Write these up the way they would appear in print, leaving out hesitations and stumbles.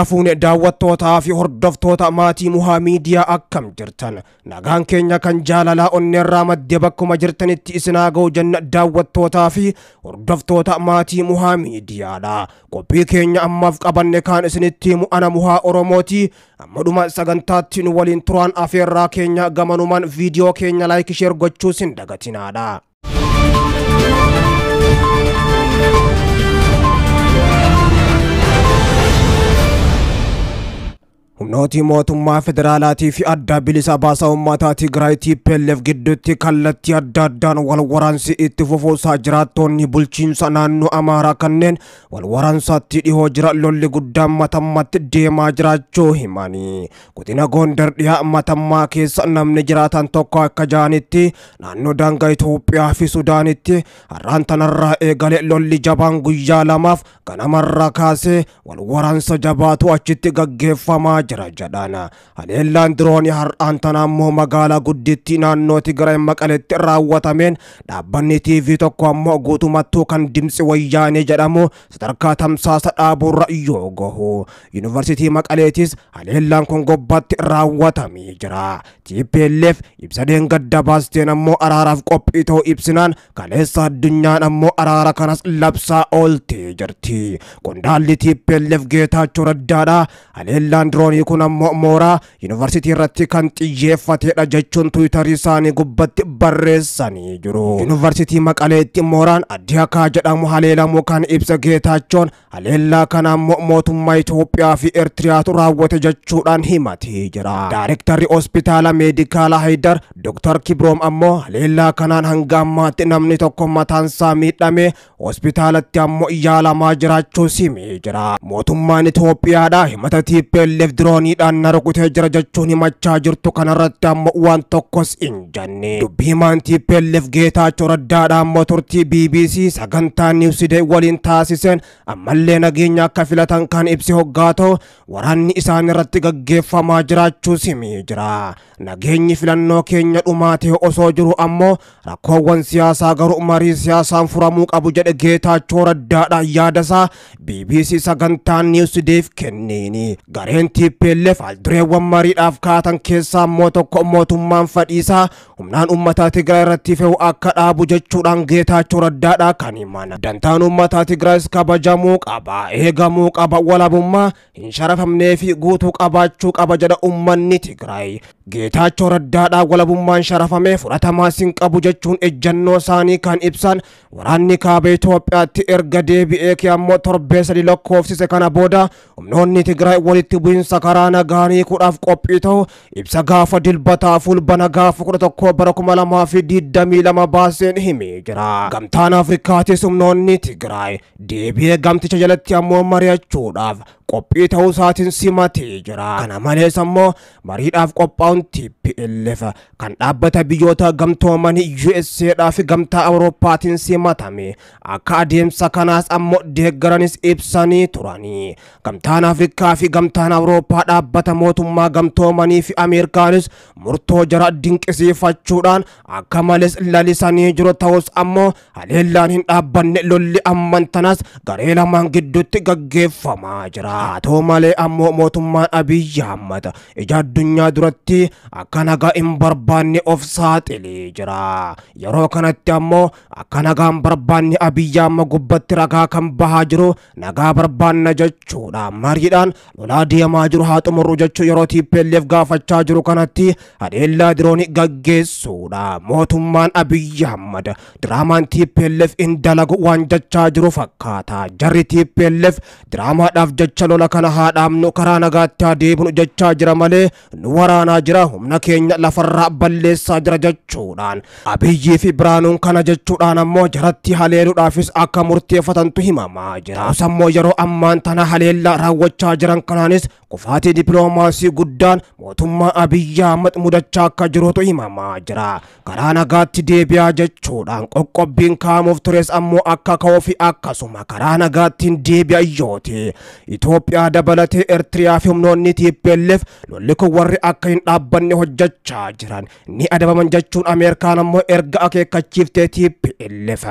Harka fuune daawwattootaa fi hordoftoota maatii Muhaa Miidiyaa akkam jirtan. Nagaan keenya kan jaalalaa onneerraa maddee bakkuma jirtanitti isinaa ga'u jenna daawwattootaa fi hordoftoota maatii Muhaa Miidiyaadha. Qophii keenya ammaaf qabanne kaan isinitti himu ana Muhaa Oromooti. Amma dhuma sagantaatti nu waliin turaan afeerraa keenya gamanumaan viidiyoo keenya like share gochuu sin dagatinaadha. Humnooti mootummaa federaalaatii fi adda bilisa baasaa uummataa Tigraay TPLF gidduutti kallattii adda addaan wal waraansi itti fufuusaa jiraattonni bulchiinsa naannoo Amaaraa kanneen wal waraansaatti dhihoo jira lolli guddaan Matammatti deemaa jiraachuu himanii. Godina Gondar dhiyaa Matammaa keessa namni jiraatan tokko akka jaanitti naannoo daangaa Itoophiyaa fi Sudaanitti har'aan tanarraa eegale lolli jabaan guyyaa lamaaf ganamarraa kaasee wal waraansa jabaatu achitti gaggeeffamaa jadana. Haleellaan diroonii har'aan tana ammoo magaalaa gudditti naannoo Tigraay Maqaleetti raawwatameen dhaabbanni TV tokko ammoo guutumattuu kan Dimtsi Wayyaanee jedhamu sadarkaa tamsaasa dhaaburra yoo gahu. Yuunivarsiitii Maqaleetis haleellaan kun gobbaatti raawwatamee jira. TPLF ibsa gadda baasteen ammoo araaraaf qophii ta'uu ibsinaan kaleessa addunyaan ammoo araara kanas labsaa ooltee jirti. Qondaalli TPLF Geetaachoo Raddaadha. Haleellaan diroonii kun ammoo mooraa yuunivarsiitii irratti kan xiyyeeffatedha jechuun Tiwiitarii isaanii gubbatti barreessanii jiru. Yuunivarsiitii Maqaleetti mooraan Addiyakaa jedhamu haleelamuu kan ibsa Geetaachoon haleellaa kana ammoo mootummaa Itoophiyaa fi Eertiriyaatu raawwate jechuudhaan himatee jira. Daayirektarri hospitaala meedikaala Haydar Dr. Kibroom ammoo haleellaa kanaan hanga ammaatti namni tokko mataansaa miidhame hospitaalatti ammoo yaalamaa jiraachuu himee jira. Mootummaan Itoophiyaadha himata TPLF dirooniidhaan narkutee jira jechuun himachaa jirtu kanarratti ammoo waan tokkos hin janne. Dubbii himaan TPLF Geetaachoo Raddaadha ammoo turtii BBC sagantaa Niwsidee waliin taasiseen ammallee nageenya akka filatan kan ibsi hoggaa ta'u waraanni isaan irratti gaggeeffamaa jiraachuu himee jira. Nageenyi filannoo keenya dhumaatee osoo jiru ammoo rakkoowwan siyaasaa garuu marii siyaasaan furamuu qabu jedhe Geetaachoo Raddaadha yaadasaa BBC sagantaa Niwsideef kenneeni. Gareen TPLF haldureewwan mariidhaaf kaatan keessaa ammoo tokko mootummaan fadhiisaa humnaan uummataa Tigraay irratti fe'u akka dhaabu jechuudhaan Geetaachoo Raddaadha kan himan. Dantaan uummataa Tigraayis kabajamuu qaba, eegamuu qaba, walabummaa hin sharafamnee fi guutuu qabaachuu qaba jedha uummanni Tigraay. Geetaachoo Raddaadha walabummaan sharafamee fudhatamaa sin qabu jechuun ejjannoo isaanii kan ibsan waraanni kaaba Itoophiyaatti erga deebi'ee ammoo torbee 3 lakkoofsise kana booda humnoonni Tigraay walitti bu'insa karaa nagaanii kudhaaf qophii ta'u ibsa gaafa dilbataa fulbana gaafa 11 bara 2022 baaseen himee jira. Gamtaan Afrikaatis humnoonni Tigraay deebi'ee gamticha jalatti ammoo mari'achuudhaaf qophii ta'uu isaatiin simatee jira. Kana malees ammoo mariidhaaf qophaa'uun TPLF kan dhaabbata biyyoota gamtoomanii USA fi gamtaa Awurooppaatiin simatame akka adeemsa kanaas ammoo deeggaranis ibsanii turanii. Gamtaan Afrikaa fi gamtaan Awurooppaa dhaabbata mootummaa gamtoomanii fi Ameerikaanis murtoo jara dinqisiifachuudhaan akka malees lalisanii jiru ta'us ammoo haleellaan hin dhaabbanne lolli ammantanas garee lamaan gidduutti gaggeeffamaa jira. Haa malee ammoo mootummaan Abiyyi Ahmad ija addunyaa duratti akka nagaa hin barbaanne of saaxilee jira. Yeroo kanatti ammoo akka nagaa hin barbaanne Abiyyi Ahmad gubbatti ragaa kan bahaa jiru nagaa barbaanna jechuudha. Mariidhaan lolaa deemaa jiru haa xumurru jechuu yeroo TPLF gaafachaa jiru kanatti haleellaa diroonii gaggeessuudha. Mootummaan Abiyyi Ahmad diraamaan TPLF hin dalagu waan jechaa jiru fakkaata. Jarri TPLF diraamaadhaaf jecha lola kana haadhaamnu karaa nagaatti adeemnu jechaa jira malee nu waraanaa jira humna keenya lafarraa balleessaa jira jechuudhaan. Abiyyi fi Biraanuun kana jechuudhaan ammoo jaratti haleeluudhaafis akka murteeffatantu himamaa jira. Ammoo yeroo ammaan tana haleellaa raawwachaa jiran kanaanis kufaatii dippiloomaasii guddaan mootummaa Abiyyi Ahmad mudachaa akka jirutu himamaa jira. Karaa nagaatti deebi'aa jechuudhaan qoqqobbiin kaamuuf tures ammoo akka ka'uu fi akkasuma karaa nagaattiin deebi'a yooti. Itoophiyaa dabalatee Eertiriyaa fi humnoonni TPLF lolli kun warri akka hin dhaabbanne hojjechaa jiran ni adabaman jechuun Ameerikaan ammoo erga akeekkachiiftee TPLF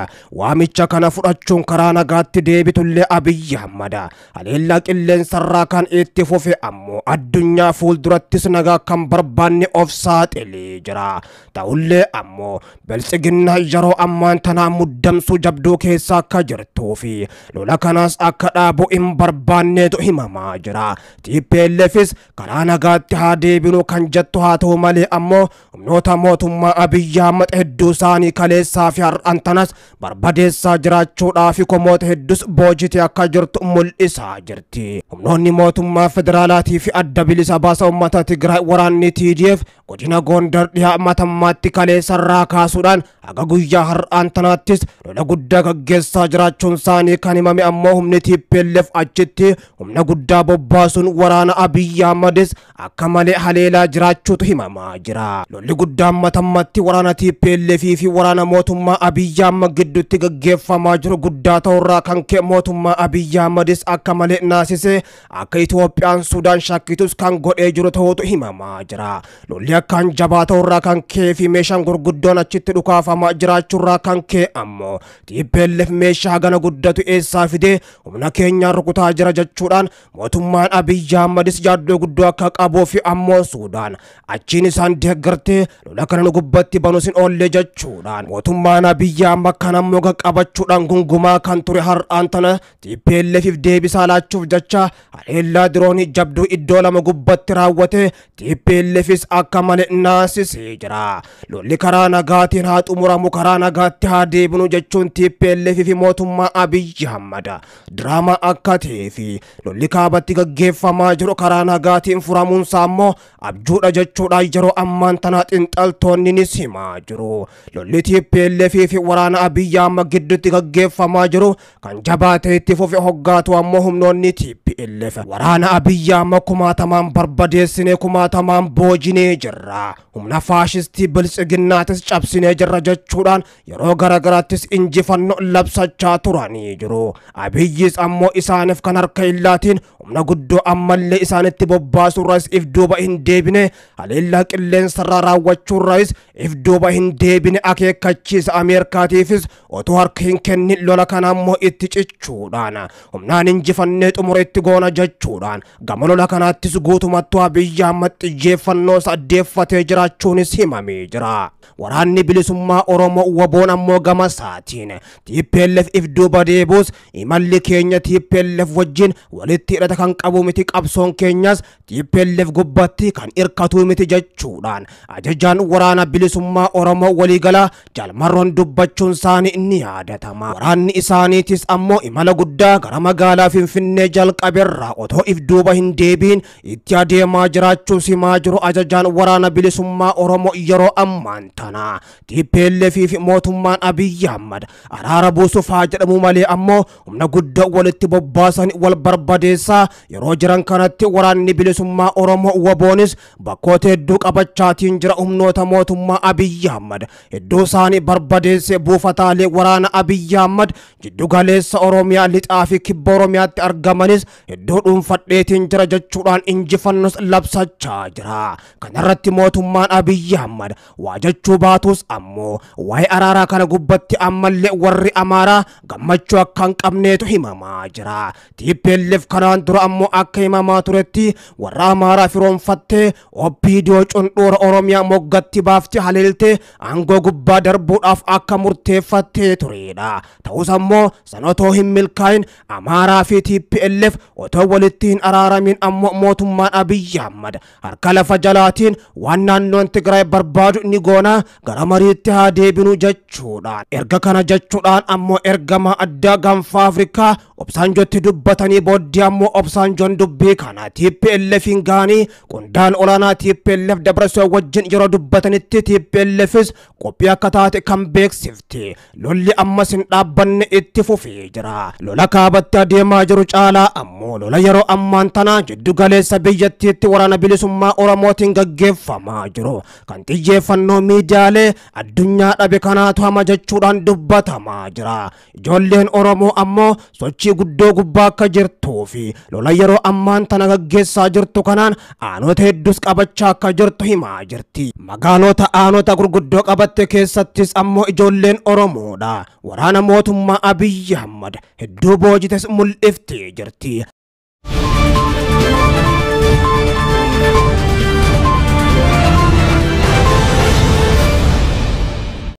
waamicha kana fudhachuun karaa nagaatti deebitullee Abiyyi Ahmad haleellaa qilleensarraa kan itti fufe ammoo addunyaa fuuldurattis nagaa kan barbaanne of saaxilee jira. Ta'ullee ammoo Biltsiginnaa yeroo ammaan tanaa muddamsuu jabduu keessa akka jirtuu fi lola kanaas akka dhaabu hin barbaanneetu himamaa jira. TPLFis karaa nagaatti haa deebinu kan jettu haa ta'u malee ammoo humnoota mootummaa Abiyyi Ahmad hedduu isaanii kaleessaa fi har'an tanas barbadeessaa jiraachuudhaa fi komoota hedduus boojitee akka jirtu mul'isaa jirti. Humnoonni mootummaa federaalaatii fi adda bilisa baasa uummata Tigraay waraanni TDF godina Gondar dhiyaa matammaatti kaleessarraa kaasuudhaan haga guyyaa har'aan tanaattis lola guddaa gaggeessaa jiraachuun isaanii kan himame ammoo humni TPLF achitti humna guddaa bobbaasuun waraana Abiyyi Ahmadis akka malee haleelaa jiraachuutu himamaa jira. Lolli guddaan matammaatti waraana TPLF fi waraana mootummaa Abiyyi Ahmad gidduutti gaggeeffamaa jiru guddaa ta'urraa kan ka'e mootummaa Abiyyi Ahmadis akka malee naasisee akka Itoophiyaan Sudaan shakkitus kan godhee jiru ta'utu himamaa jira. Lolli akkaan jabaa ta'urraa kan ka'e fi meeshaan gurguddoon achitti dhukaafamaa jiraachuurraa kan ka'e ammoo TPLF meeshaa hagana guddatu eessaa fidee humna keenyaan rukutaa jira jechuudhaan mootummaan Abiyyi Ahmadis yaaddoo guddoo akka qabuu fi ammoo Sudaan achiin isaan deeggartee lola kana nu gubbatti banus hin oolle jechuudhaan mootummaan Abiyyi Ahmad kan ammoo qabachuudhaan gungumaa kan ture har'aan tana TPLFif deebisaa laachuuf jecha haleellaa diroonii jabduu iddoo lama gubbatti raawwate TPLFis akka malee naasisee jira. Lolli karaa nagaatiin haa xumuramu karaa nagaatti haa deebinu jechuun TPLF fi mootummaa Abiyyi Ahmad diraamaa akka ta'ee fi lolli kaabatti gaggeeffamaa jiru karaa nagaatiin furamuunsaa ammoo abjuudha jechuudhaan yeroo ammaan tanaa xiinxaltoonni ni himaa jiru. Lolli TPLF fi waraana Abiyyi Ahmad gidduutti gaggeeffamaa jiru kan jabaatee itti fufe hoggaatu ammoo humnoonni TPLF waraana Abiyyi Ahmad kumaatamaan barbadeessinee kumaatamaan boojinee jirra. Humna faashistii Biltsiginnaatis cabsinee jirra jechuudhaan yeroo garagaraattis injifannoo labsachaa turanii jiru. Abiyyis ammoo isaaniif kan harka illaatiin humna guddoo ammallee isaanitti bobbaasurraas if duuba hin deebine haleellaa qilleensarraa raawwachuurraas if duuba hin deebine akeekkachiisa Ameerikaatiifis otoo harka hin kennin lola kana ammoo itti cichuudhaan humnaan injifannee xumura itti goona jechuudhaan gama lola kanaattis guutumattuu Abiyyi Ahmad xiyyeeffannoo saddeeffatee jiraachuunis himamee jira. Waraanni bilisummaa Oromoo waboon ammoo gama isaatiin TPLF if duuba deebuus imalli keenya TPLF wajjin walitti hidhata kan qabu miti qabsoon keenyas TPLF gubbatti kan irkatu miti jechuudhaan ajajaan waraana bilisummaa Oromoo waliigalaa Jalmarroon dubbachuun isaanii ni yaadatama. Waraanni isaaniitis ammoo imala guddaa gara magaalaa Finfinnee jalqaberraa otoo if duuba hin deebiin itti adeemaa jiraachuu himaa jiru ajajaan waraana bilisummaa Oromoo yeroo ammaan tana TPLF fi mootummaan Abiyyi Ahmad araara buusuuf haa jedhamu malee ammoo humna guddaa walitti bobbaasan wal barbadeessaa yeroo jiran kanatti waraanni bilisummaa Oromoo waboonis bakkoota hedduu qabachaatiin jira. Humnoota mootummaa Abiyyi Ahmad hedduu isaanii barbadeessee buufataalee waraana Abiyyi Ahmad jiddu galeessa Oromiyaa lixaa fi kibba Oromiyaatti argamanis hedduu dhuunfadheetiin jira jechuudhaan injifannos labsachaa jira. Kanarratti mootummaan Abiyyi Ahmad waajachuu baatus ammoo waa'ee araaraa kana gubbatti ammallee warri Amaaraa gammachuu akka hin qabneetu himamaa jira. TPLF kanaan dura ammoo akka himamaa turetti warra Amaaraa firoonfattee OPDO cundhuura Oromiyaa moggatti baaftee haleeltee aangoo gubbaa darbuudhaaf akka murteeffattee turedha. Ta'us ammoo san otoo hin milkaa'in Amaaraa fi TPLF otoo walitti hin araaramin ammoo mootummaan Abiyyi Ahmad harka lafa jalaatiin waan naannoon Tigraay barbaadu ni goona gara mariitti haa deebinu jechuudhaan erga kana jechuudhaan ammoo ergama addaa gaanfa Afrikaa Obsaanjootti dubbatanii booddee ammoo Obsaanjoon dubbii kana TPLFin gaanii qondaan olaanaa TPLF Dabrasoo wajjin yeroo dubbatanitti TPLFis qophii akka taate kan beeksifte. Lolli ammas hin dhaabbanne itti fufee jira. Lola kaabatti adeemaa jiru caalaa ammoo lola yeroo ammaan tana jiddu galeessa biyyattiitti waraana bilisummaa Oromootiin gaggeeffamaa jiru kan xiyyeeffannoo miidiyaalee addunyaa dhabe kanaatu hama jechuudhaan dubbatamaa jira. Ijoolleen Oromoo ammoo sochii ishee guddoo gubbaa akka jirtuu fi lola yeroo ammaan tana gaggeessaa jirtu kanaan aanota hedduus qabachaa akka jirtu himaa jirti. Magaalota aanota gurguddoo qabatte keessattis ammoo ijoolleen Oromoodha waraana mootummaa Abiyyi Ahmad hedduu boojites mul'iftee jirti.